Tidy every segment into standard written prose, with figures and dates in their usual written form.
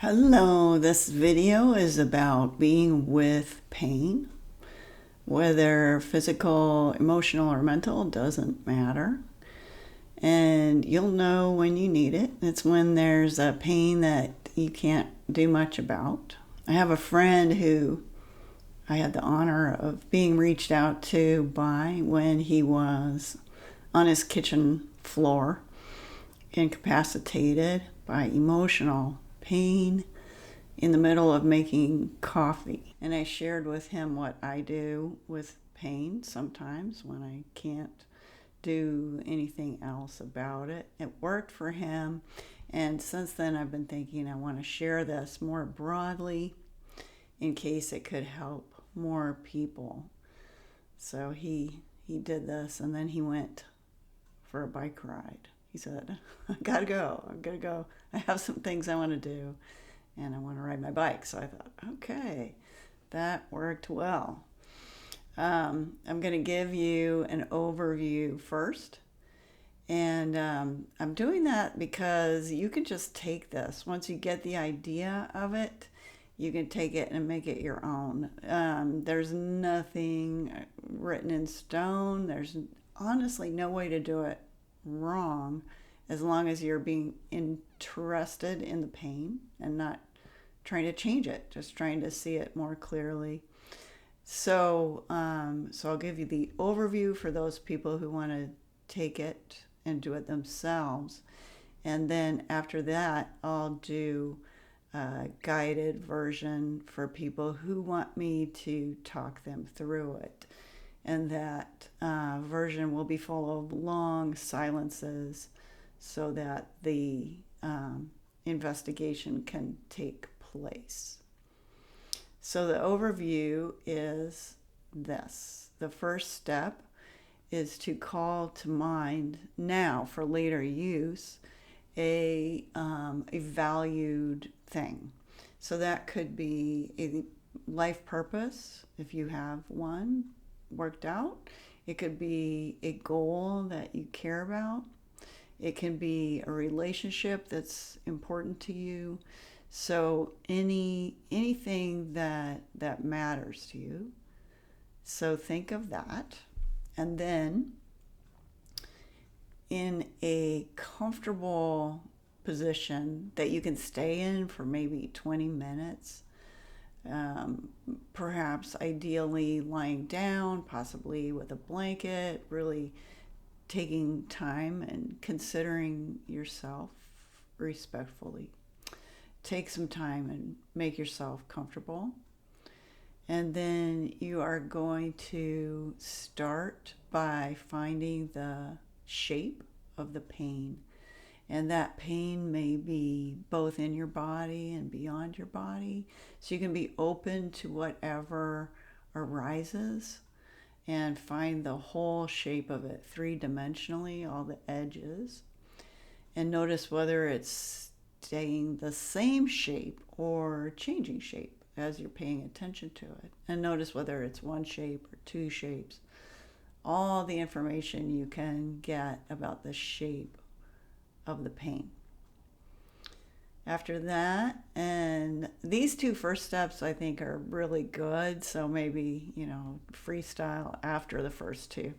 Hello, this video is about being with pain, whether physical, emotional, or mental, doesn't matter. And you'll know when you need it. It's when there's a pain that you can't do much about. I have a friend who I had the honor of being reached out to by when he was on his kitchen floor, incapacitated by emotional pain in the middle of making coffee. And I shared with him what I do with pain sometimes when I can't do anything else about it. It worked for him. And since then, I've been thinking I want to share this more broadly in case it could help more people. So he did this, and then he went for a bike ride. He said, I gotta go. I'm gonna go. I have some things I want to do, and I want to ride my bike. So I thought, okay, that worked well. I'm going to give you an overview first. And I'm doing that because you can just take this. Once you get the idea of it, you can take it and make it your own. There's nothing written in stone. There's honestly no way to do it wrong as long as you're being interested in the pain and not trying to change it, just trying to see it more clearly. So I'll give you the overview for those people who want to take it and do it themselves. And then after that, I'll do a guided version for people who want me to talk them through it. And that version will be full of long silences so that the investigation can take place. So the overview is this. The first step is to call to mind now for later use a valued thing. So that could be a life purpose, if you have one worked out. It could be a goal that you care about. It can be a relationship that's important to you. So anything that matters to you. So think of that. And then in a comfortable position that you can stay in for maybe 20 minutes, perhaps ideally lying down, possibly with a blanket, really taking time and considering yourself respectfully. Take some time and make yourself comfortable. And then you are going to start by finding the shape of the pain. And that pain may be both in your body and beyond your body. So you can be open to whatever arises and find the whole shape of it three-dimensionally, all the edges. And notice whether it's staying the same shape or changing shape as you're paying attention to it. And notice whether it's one shape or two shapes. All the information you can get about the shape of the pain. After that, and these two first steps I think are really good, so maybe, freestyle after the first two.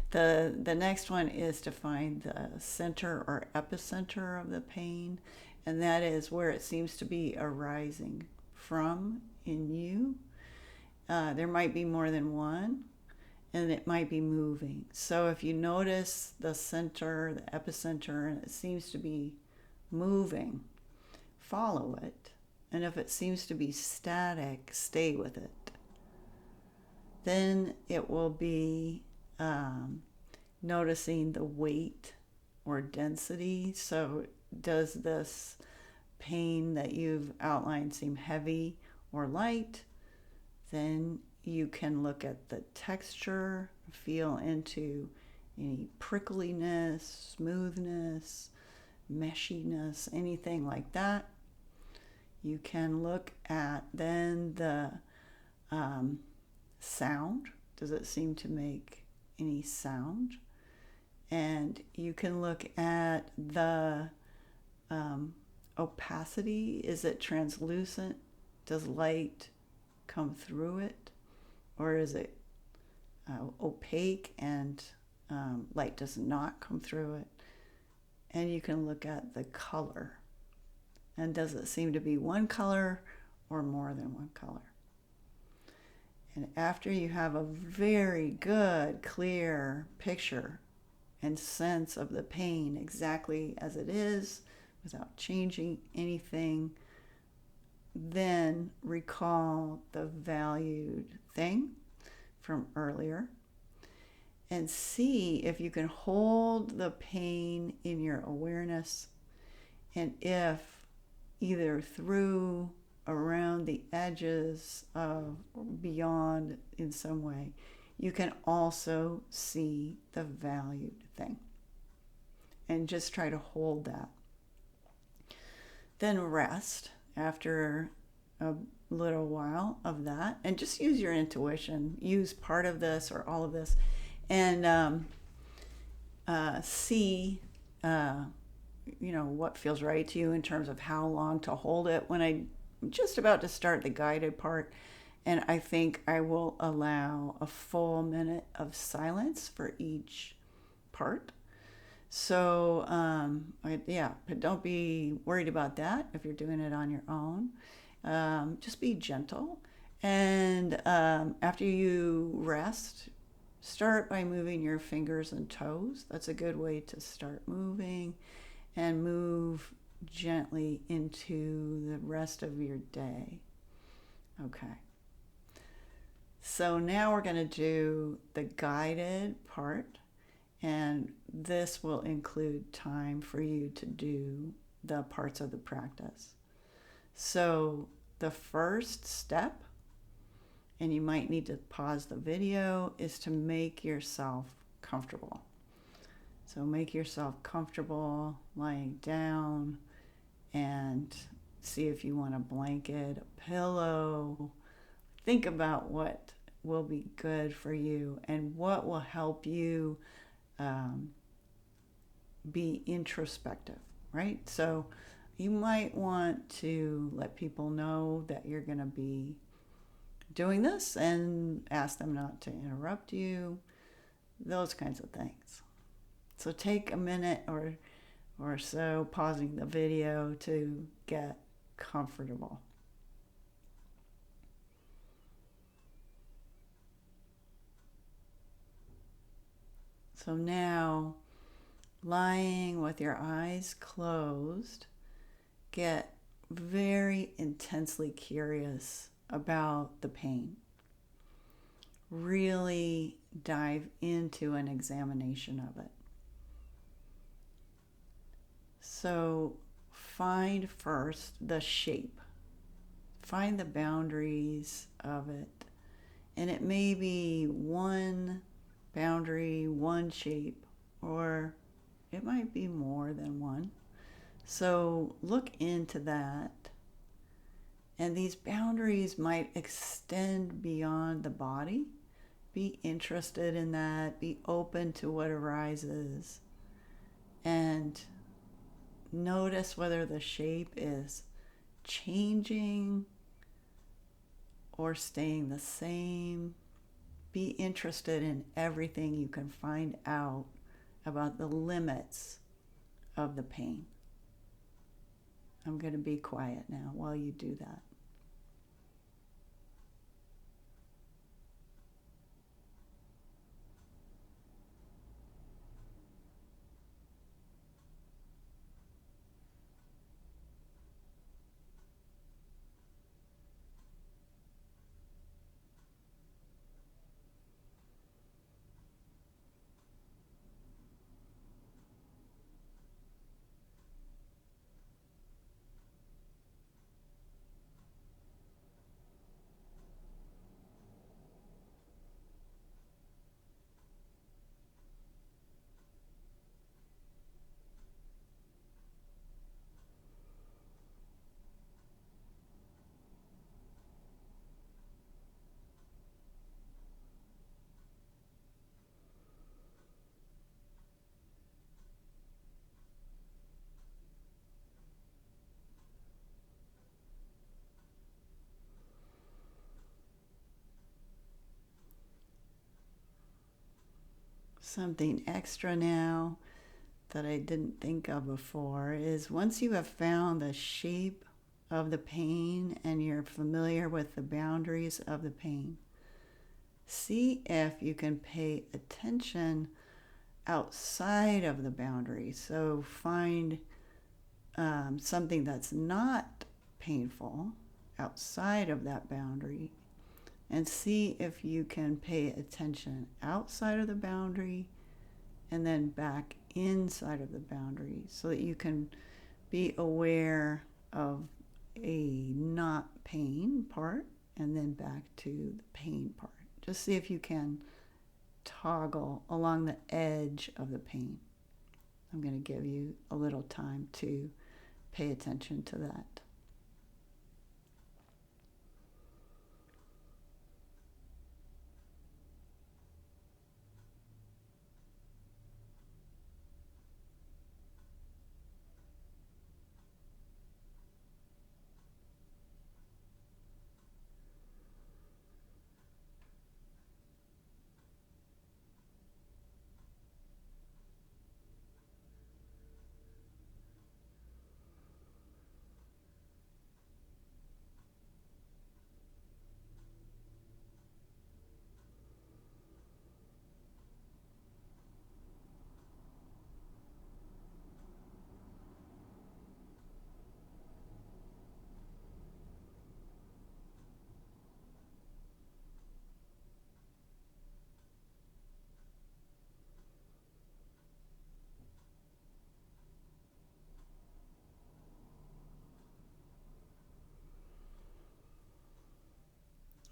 The next one is to find the center or epicenter of the pain, and that is where it seems to be arising from in you. There might be more than one, and it might be moving. So if you notice the center, the epicenter, and it seems to be moving, follow it. And if it seems to be static, stay with it. Then it will be noticing the weight or density. So does this pain that you've outlined seem heavy or light? Then you can look at the texture, feel into any prickliness, smoothness, meshiness, anything like that. You can look at then the sound. Does it seem to make any sound? And you can look at the opacity? Is it translucent? Does light come through it? Or is it opaque and light does not come through it? And you can look at the color. And does it seem to be one color or more than one color? And after you have a very good, clear picture and sense of the pain exactly as it is, without changing anything, then recall the valued thing from earlier and see if you can hold the pain in your awareness, and if either through, around the edges of, or beyond in some way, you can also see the valued thing. And just try to hold that. Then rest after a little while of that, and just use your intuition. Use part of this or all of this, and see what feels right to you in terms of how long to hold it. When I'm just about to start the guided part, and I think I will allow a full minute of silence for each part. So but don't be worried about that if you're doing it on your own. Just be gentle, and after you rest, start by moving your fingers and toes. That's a good way to start moving, and move gently into the rest of your day. Okay. So now we're going to do the guided part, and this will include time for you to do the parts of the practice. So the first step, and you might need to pause the video, is to make yourself comfortable. So make yourself comfortable lying down, and see if you want a blanket, a pillow. Think about what will be good for you and what will help you be introspective, right? So you might want to let people know that you're going to be doing this and ask them not to interrupt you, those kinds of things. So take a minute or so pausing the video to get comfortable. So now, lying with your eyes closed, get very intensely curious about the pain. Really dive into an examination of it. So find first the shape. Find the boundaries of it. And it may be one boundary, one shape, or it might be more than one. So look into that. And these boundaries might extend beyond the body. Be interested in that. Be open to what arises. And notice whether the shape is changing or staying the same. Be interested in everything you can find out about the limits of the pain. I'm going to be quiet now while you do that. Something extra now that I didn't think of before is once you have found the shape of the pain and you're familiar with the boundaries of the pain, see if you can pay attention outside of the boundary. So find something that's not painful outside of that boundary and see if you can pay attention outside of the boundary and then back inside of the boundary so that you can be aware of a not pain part and then back to the pain part. Just see if you can toggle along the edge of the pain. I'm going to give you a little time to pay attention to that.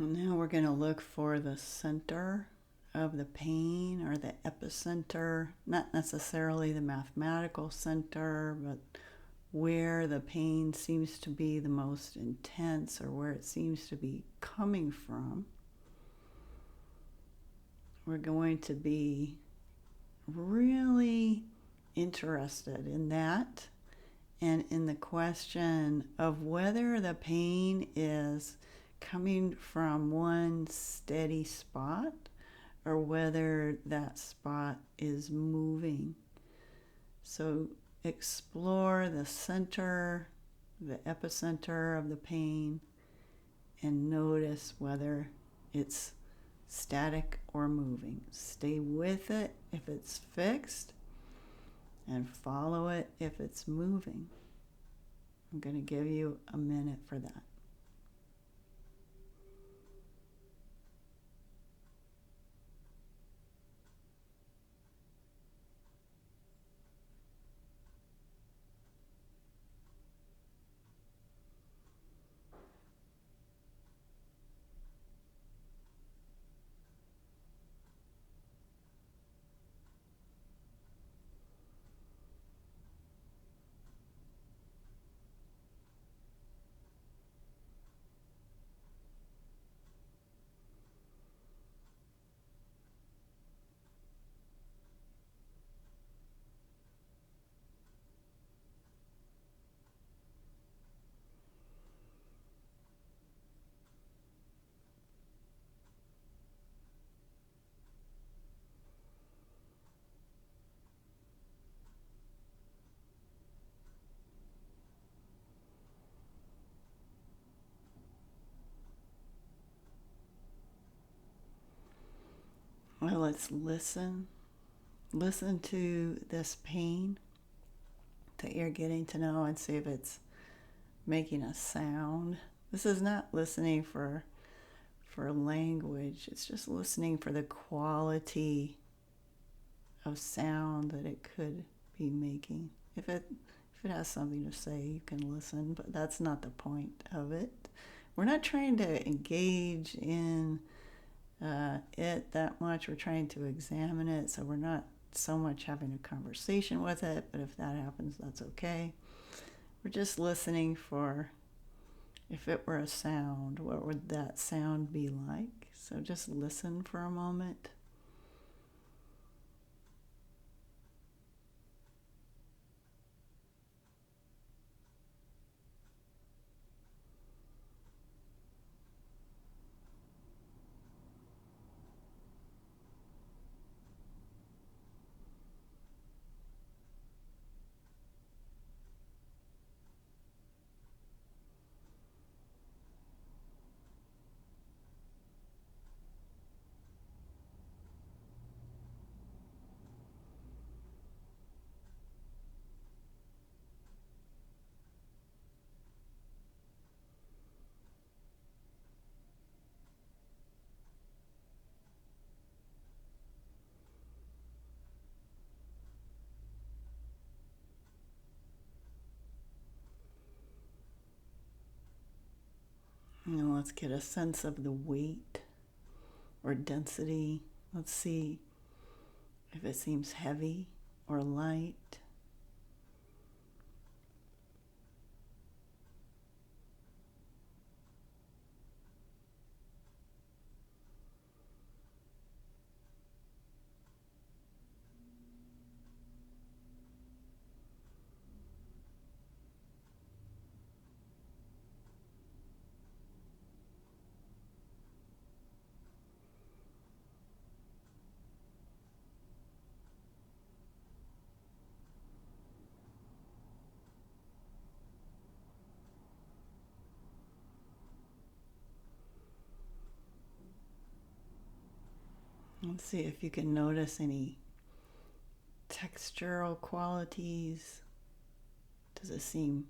And now we're going to look for the center of the pain or the epicenter, not necessarily the mathematical center, but where the pain seems to be the most intense or where it seems to be coming from. We're going to be really interested in that and in the question of whether the pain is coming from one steady spot or whether that spot is moving. So explore the center, the epicenter of the pain, and notice whether it's static or moving. Stay with it if it's fixed and follow it if it's moving. I'm going to give you a minute for that. Well, let's listen. Listen to this pain that you're getting to know and see if it's making a sound. This is not listening for language. It's just listening for the quality of sound that it could be making. If it has something to say, you can listen, but that's not the point of it. We're not trying to engage in it that much. We're trying to examine it, so we're not so much having a conversation with it, but if that happens, that's okay. We're just listening for, if it were a sound, what would that sound be like? So just listen for a moment. Now let's get a sense of the weight or density. Let's see if it seems heavy or light. Let's see if you can notice any textural qualities. Does it seem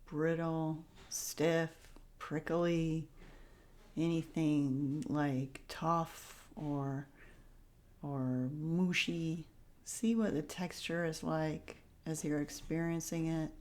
brittle, stiff, prickly, anything like tough or mushy? See what the texture is like as you're experiencing it.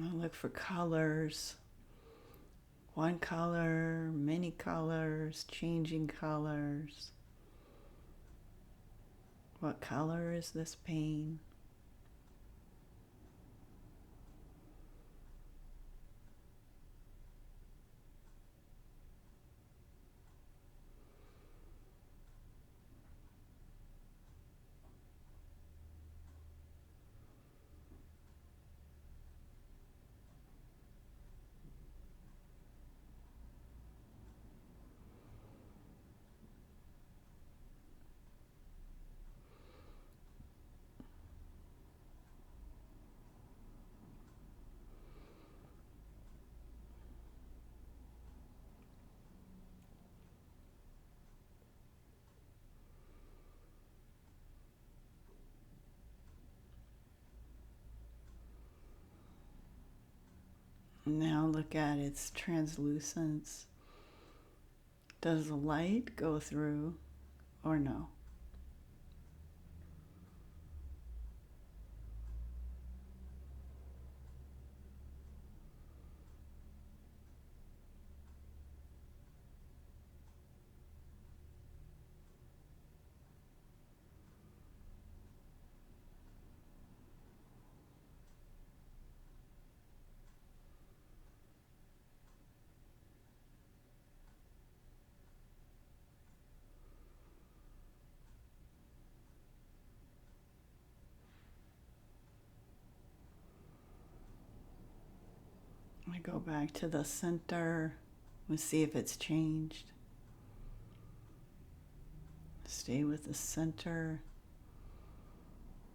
I'll look for colors. One color, many colors, changing colors. What color is this pain? Now look at its translucence. Does the light go through or no? I go back to the center. Let's see if it's changed. Stay with the center.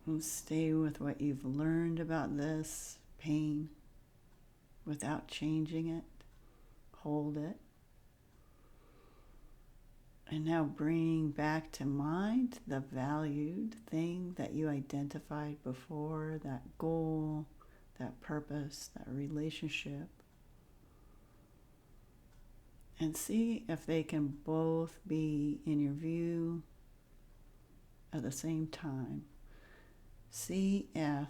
And stay with what you've learned about this pain without changing it. Hold it. And now bring back to mind the valued thing that you identified before, that goal, that purpose, that relationship. And see if they can both be in your view at the same time. See if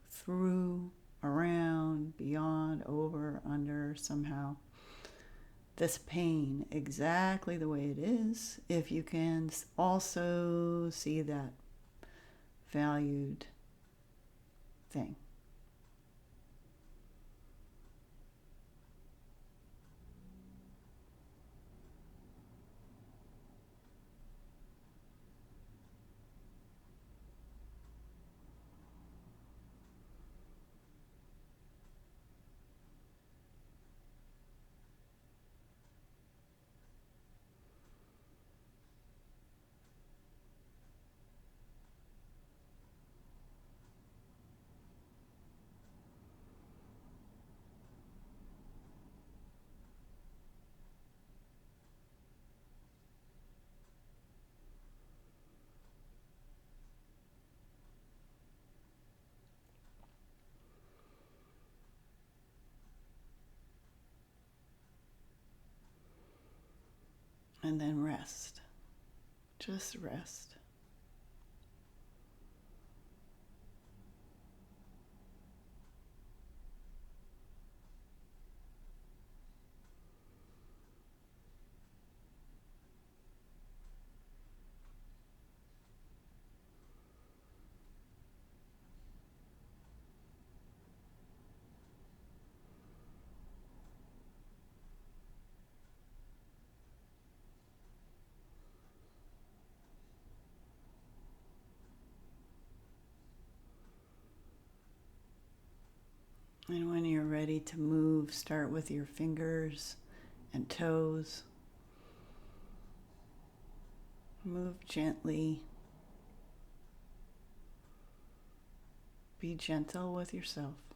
through, around, beyond, over, under, somehow, this pain exactly the way it is, if you can also see that valued thing. and then rest. Just rest. And when you're ready to move, start with your fingers and toes. Move gently. Be gentle with yourself.